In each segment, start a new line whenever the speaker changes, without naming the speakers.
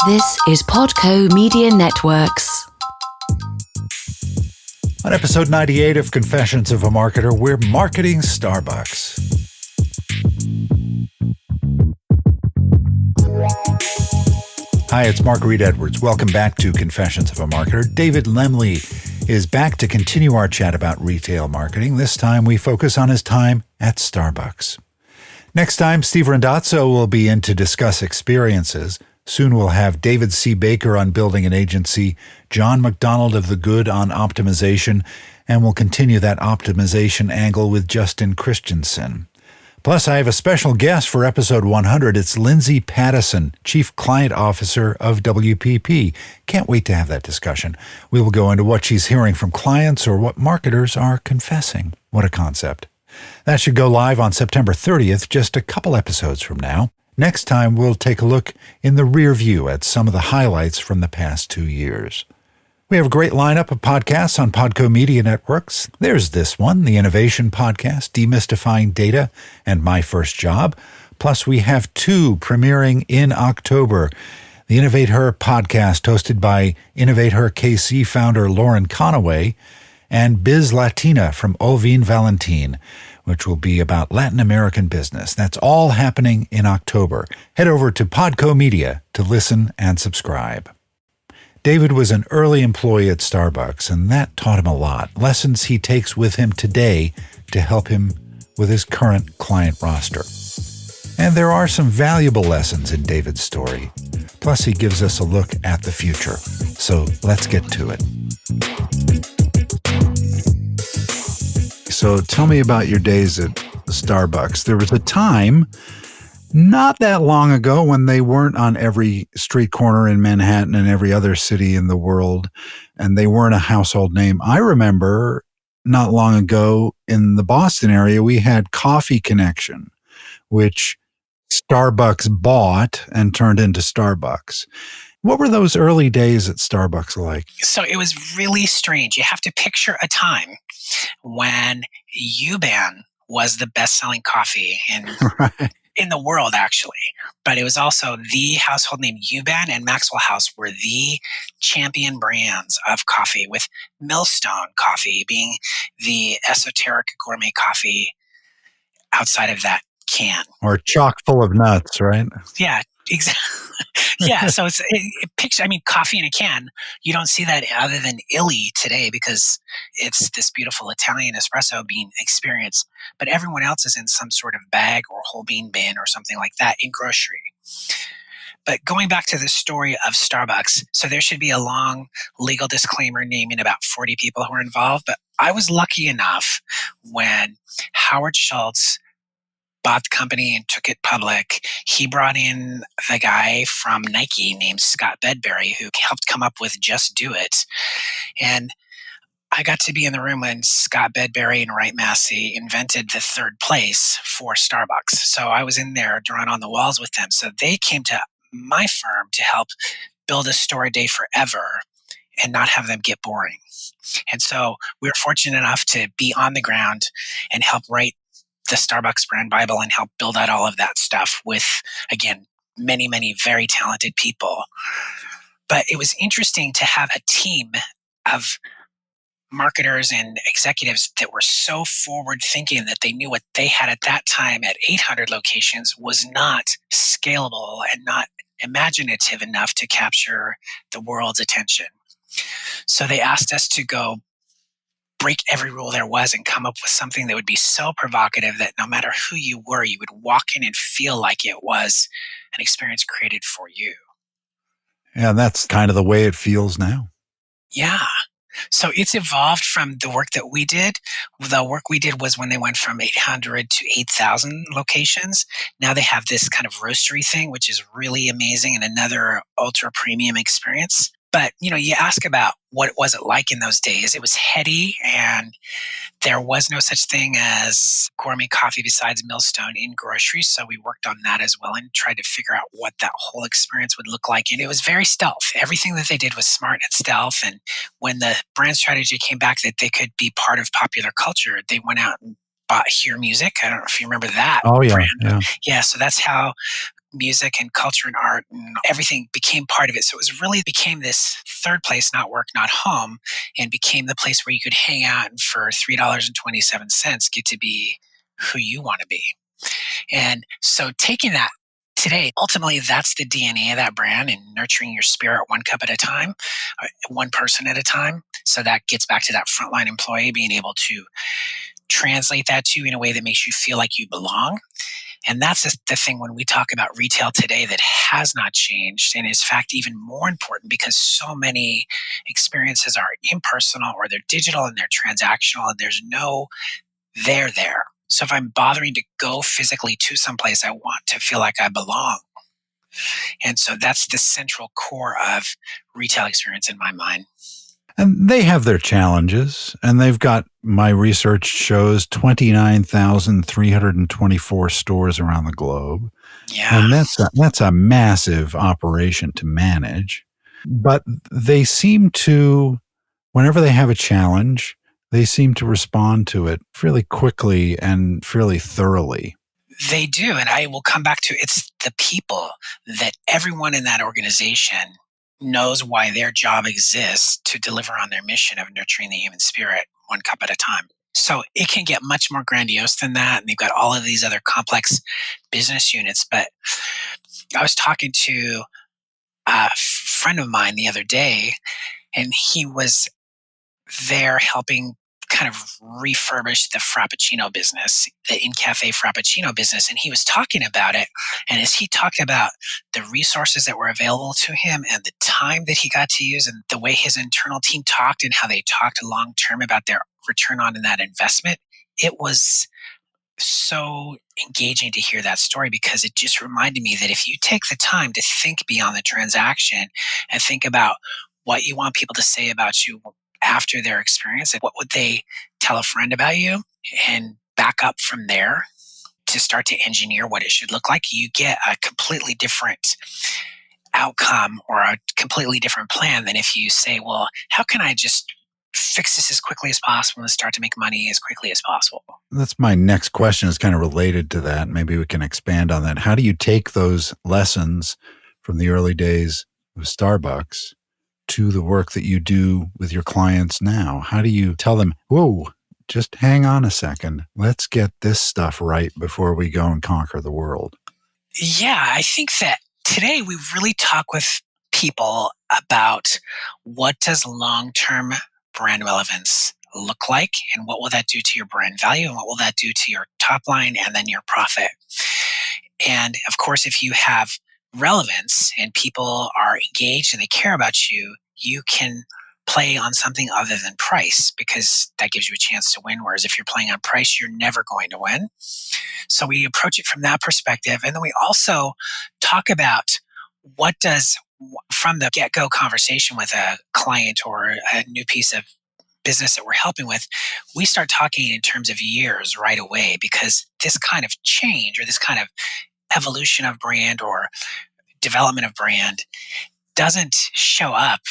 This is Podco Media Networks.
On episode 98 of Confessions of a Marketer, we're marketing Starbucks. Hi, it's Mark Reed Edwards. Welcome back to Confessions of a Marketer. David Lemley is back to continue our chat about retail marketing. This time we focus on his time at Starbucks. Next time, Steve Randazzo will be in to discuss experiences. Soon we'll have David C. Baker on building an agency, John McDonald of The Good on optimization, and we'll continue that optimization angle with Justin Christensen. Plus, I have a special guest for episode 100. It's Lindsay Pattison, Chief Client Officer of WPP. Can't wait to have that discussion. We will go into what she's hearing from clients or what marketers are confessing. What a concept. That should go live on September 30th, just a couple episodes from now. Next time, we'll take a look in the rear view at some of the highlights from the past 2 years. We have a great lineup of podcasts on Podco Media Networks. There's this one, the Innovation Podcast, Demystifying Data, and My First Job. Plus, we have two premiering in October. The Innovate Her podcast, hosted by Innovate Her KC founder Lauren Conaway, and Biz Latina from Olvin Valentin, which will be about Latin American business. That's all happening in October. Head over to Podco Media to listen and subscribe. David was an early employee at Starbucks, and that taught him a lot. Lessons he takes with him today to help him with his current client roster. And there are some valuable lessons in David's story. Plus, he gives us a look at the future. So let's get to it. So tell me about your days at Starbucks. There was a time not that long ago when they weren't on every street corner in Manhattan and every other city in the world, and they weren't a household name. I remember not long ago in the Boston area, we had Coffee Connection, which Starbucks bought and turned into Starbucks. What were those early days at Starbucks like?
So it was really strange. You have to picture a time when U-Ban was the best-selling coffee in the world, actually. But it was also the household name. U-Ban and Maxwell House were the champion brands of coffee, with Millstone coffee being the esoteric gourmet coffee outside of that can.
Or chock full of nuts, right?
Yeah, exactly. Yeah, so it's picture. I mean, coffee in a can. You don't see that other than Illy today because it's this beautiful Italian espresso bean experience. But everyone else is in some sort of bag or whole bean bin or something like that in grocery. But going back to the story of Starbucks, so there should be a long legal disclaimer naming about 40 people who were involved. But I was lucky enough when Howard Schultz bought the company and took it public. He brought in the guy from Nike named Scott Bedberry, who helped come up with Just Do It. And I got to be in the room when Scott Bedberry and Wright Massey invented the third place for Starbucks. So I was in there drawing on the walls with them. So they came to my firm to help build a store a day forever and not have them get boring. And so we were fortunate enough to be on the ground and help write the Starbucks brand Bible and help build out all of that stuff with, again, many, many very talented people. But it was interesting to have a team of marketers and executives that were so forward thinking that they knew what they had at that time at 800 locations was not scalable and not imaginative enough to capture the world's attention. So they asked us to go break every rule there was and come up with something that would be so provocative that no matter who you were, you would walk in and feel like it was an experience created for you.
Yeah, that's kind of the way it feels now.
Yeah. So it's evolved from the work that we did. The work we did was when they went from 800 to 8,000 locations. Now they have this kind of roastery thing, which is really amazing and another ultra premium experience. But, you ask about what was it like in those days. It was heady, and there was no such thing as gourmet coffee besides Millstone in groceries. So we worked on that as well and tried to figure out what that whole experience would look like. And it was very stealth. Everything that they did was smart and stealth. And when the brand strategy came back that they could be part of popular culture, they went out and bought Hear Music. I don't know if you remember that
brand.
Yeah, so that's how music and culture and art and everything became part of it. So it was really became this third place, not work, not home, and became the place where you could hang out and for $3.27 get to be who you want to be. And so taking that today, ultimately, that's the DNA of that brand and nurturing your spirit one cup at a time, one person at a time. So that gets back to that frontline employee being able to translate that to you in a way that makes you feel like you belong. And that's the thing when we talk about retail today that has not changed and is, in fact, even more important because so many experiences are impersonal or they're digital and they're transactional and there's no there. So if I'm bothering to go physically to someplace, I want to feel like I belong. And so that's the central core of retail experience in my mind.
And they have their challenges, and they've got, my research shows, 29,324 stores around the globe.
Yeah.
And that's a massive operation to manage. But they seem to, whenever they have a challenge, they seem to respond to it fairly quickly and fairly thoroughly.
They do. And I will come back to it's the people that everyone in that organization knows why their job exists to deliver on their mission of nurturing the human spirit one cup at a time. So it can get much more grandiose than that. And they've got all of these other complex business units. But I was talking to a friend of mine the other day, and he was there helping kind of refurbish the Frappuccino business, the in-cafe Frappuccino business. And he was talking about it. And as he talked about the resources that were available to him and the time that he got to use and the way his internal team talked and how they talked long-term about their return on that investment, it was so engaging to hear that story because it just reminded me that if you take the time to think beyond the transaction and think about what you want people to say about you after their experience, what would they tell a friend about you, and back up from there to start to engineer what it should look like, you get a completely different outcome or a completely different plan than if you say, well, how can I just fix this as quickly as possible and start to make money as quickly as possible?
That's my next question, is kind of related to that. Maybe we can expand on that. How do you take those lessons from the early days of Starbucks to the work that you do with your clients now? How do you tell them, whoa, just hang on a second. Let's get this stuff right before we go and conquer the world?
Yeah, I think that today we really talk with people about what does long-term brand relevance look like and what will that do to your brand value and what will that do to your top line and then your profit. And of course, if you have relevance and people are engaged and they care about you, you can play on something other than price because that gives you a chance to win. Whereas if you're playing on price, you're never going to win. So we approach it from that perspective. And then we also talk about what does, from the get-go conversation with a client or a new piece of business that we're helping with, we start talking in terms of years right away because this kind of change or this kind of evolution of brand or development of brand doesn't show up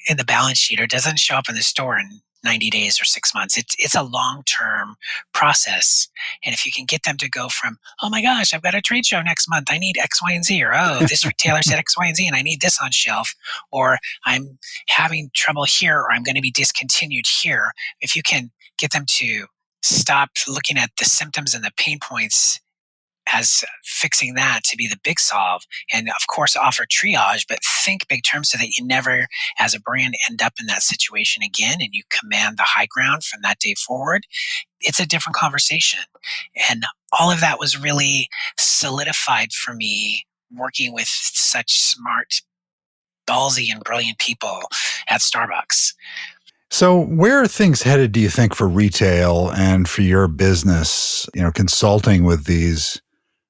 in the balance sheet or doesn't show up in the store in 90 days or 6 months. It's a long-term process. And if you can get them to go from, oh my gosh, I've got a trade show next month, I need X, Y, and Z, or oh, this retailer said X, Y, and Z, and I need this on shelf, or I'm having trouble here, or I'm going to be discontinued here. If you can get them to stop looking at the symptoms and the pain points as fixing that to be the big solve, and of course offer triage, but think big terms so that you never as a brand end up in that situation again and you command the high ground from that day forward, it's a different conversation. And all of that was really solidified for me working with such smart, ballsy, and brilliant people at Starbucks.
So where are things headed, do you think, for retail and for your business, consulting with these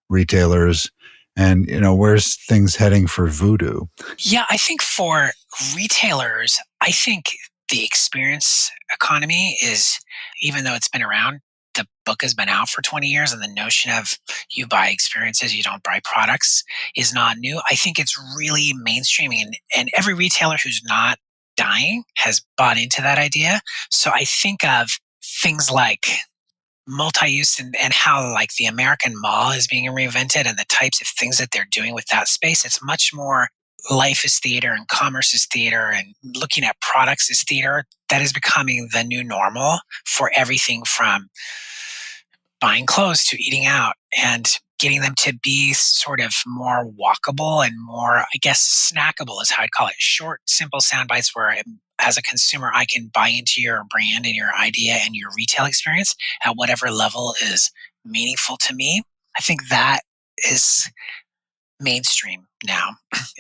retailers, and where's things heading for Voodoo?
Yeah, I think for retailers, I think the experience economy is, even though it's been around, the book has been out for 20 years, and the notion of you buy experiences, you don't buy products is not new. I think it's really mainstreaming, and every retailer who's not dying has bought into that idea. So I think of things like multi-use and how like the American mall is being reinvented and the types of things that they're doing with that space. It's much more life is theater and commerce is theater and looking at products is theater. That is becoming the new normal for everything from buying clothes to eating out and getting them to be sort of more walkable and more, I guess, snackable is how I'd call it. Short, simple sound bites where as a consumer, I can buy into your brand and your idea and your retail experience at whatever level is meaningful to me. I think that is mainstream now.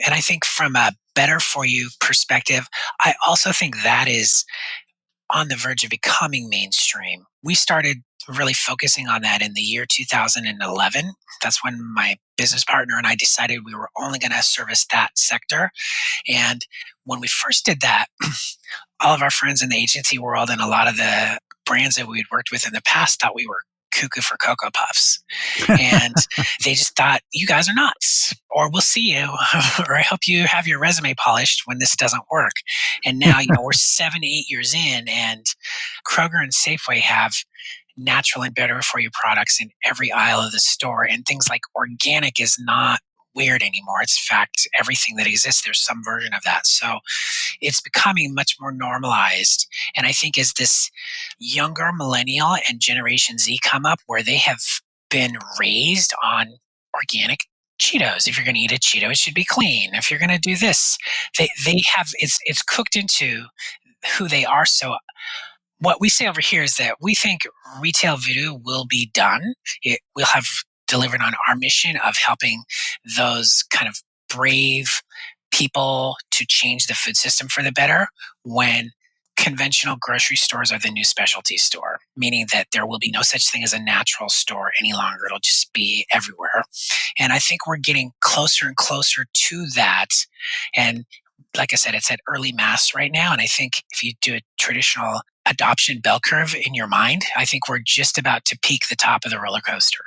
And I think from a better for you perspective, I also think that is on the verge of becoming mainstream. We started really focusing on that in the year 2011. That's when my business partner and I decided we were only going to service that sector. And when we first did that, all of our friends in the agency world and a lot of the brands that we'd worked with in the past thought we were cuckoo for Cocoa Puffs. And they just thought, you guys are nuts, or we'll see you, or I hope you have your resume polished when this doesn't work. And now, we're 7-8 years in, and Kroger and Safeway have natural and better for you products in every aisle of the store. And things like organic is not weird anymore. It's in fact, everything that exists, there's some version of that. So it's becoming much more normalized. And I think as this younger millennial and Generation Z come up, where they have been raised on organic Cheetos. If you're going to eat a Cheeto, it should be clean. If you're going to do this, they have it's cooked into who they are. So what we say over here is that we think retail voodoo will be done. It will have delivered on our mission of helping those kind of brave people to change the food system for the better when conventional grocery stores are the new specialty store, meaning that there will be no such thing as a natural store any longer. It'll just be everywhere. And I think we're getting closer and closer to that. And like I said, it's at early mass right now. And I think if you do a traditional adoption bell curve in your mind, I think we're just about to peak the top of the roller coaster.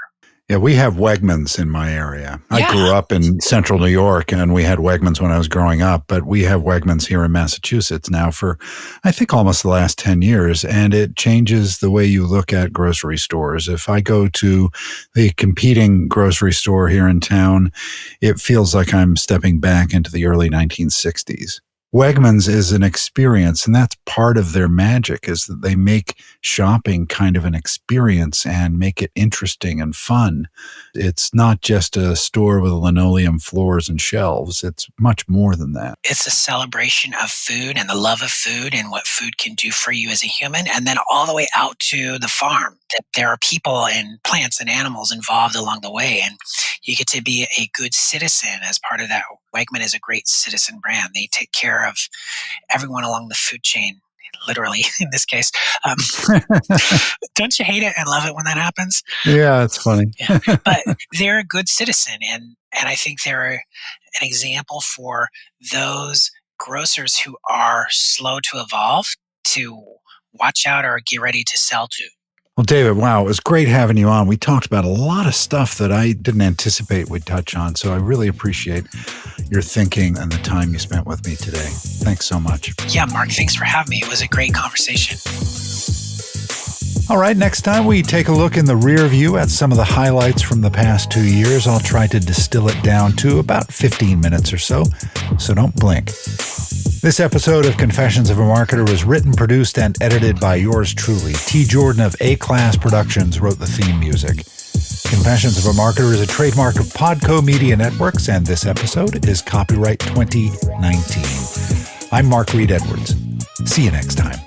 Yeah, we have Wegmans in my area.
Yeah.
I grew up in central New York, and we had Wegmans when I was growing up, but we have Wegmans here in Massachusetts now for, I think, almost the last 10 years, and it changes the way you look at grocery stores. If I go to the competing grocery store here in town, it feels like I'm stepping back into the early 1960s. Wegmans is an experience, and that's part of their magic, is that they make shopping kind of an experience and make it interesting and fun. It's not just a store with linoleum floors and shelves. It's much more than that.
It's a celebration of food and the love of food and what food can do for you as a human, and then all the way out to the farm. That there are people and plants and animals involved along the way, and you get to be a good citizen as part of that. Wegman is a great citizen brand. They take care of everyone along the food chain, literally in this case. Don't you hate it and love it when that happens?
Yeah, it's funny.
Yeah. But they're a good citizen, and I think they're an example for those grocers who are slow to evolve to watch out or get ready to sell to.
Well, David, wow, it was great having you on. We talked about a lot of stuff that I didn't anticipate we'd touch on, so I really appreciate your thinking and the time you spent with me today. Thanks so much.
Yeah, Mark, thanks for having me. It was a great conversation.
All right, next time we take a look in the rear view at some of the highlights from the past 2 years. I'll try to distill it down to about 15 minutes or so don't blink. This episode of Confessions of a Marketer was written, produced, and edited by yours truly. T. Jordan of A-Class Productions wrote the theme music. Confessions of a Marketer is a trademark of Podco Media Networks, and this episode is copyright 2019. I'm Mark Reed Edwards. See you next time.